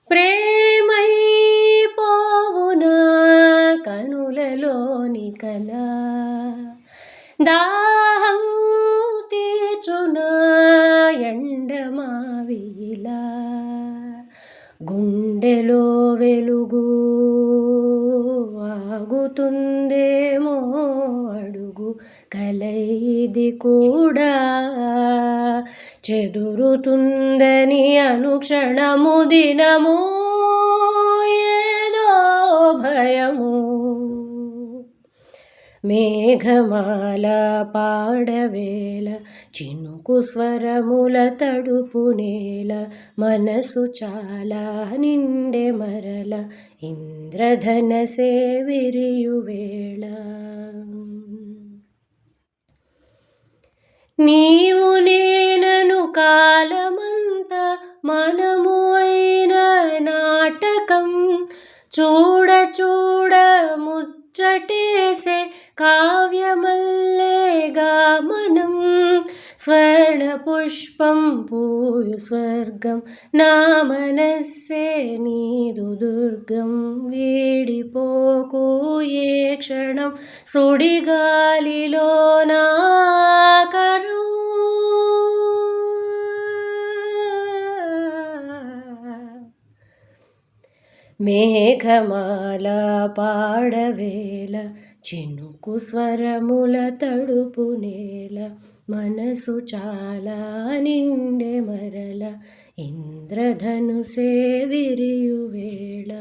ప్రేమై పోవునా కనులలోని కల, దాహం తీర్చునా ఎండమావిలా, గుండెలో వెలుగు ఆగుతుందేమో అడుగు, కలయిది కూడా చెదురుతుందని అనుక్షణము దినము ఏదో భయము. మేఘమాల పాడవేల చినుకు స్వరముల తడుపు నేల, మనసు చాలా నిండె మరల ఇంద్రధనసే విరియువేళ. నీవు నేనను కాలమంతా మనము అయిన నాటకం, చూడ చూడ ముచ్చటేసే కావ్యమల్లేగా మనం, స్వర్ణ పుష్పం పూయు స్వర్గం నా మనస్సే నీదు దుర్గం, వీడిపోకు ఏ క్షణం సుడిగాలిలో నాకరం. మేఘమాల పాడవేల చినుకు స్వరముల తడుపు నేల, మనసు చాలా నిండె మరల ఇంద్రధనుసే విరియువేళ.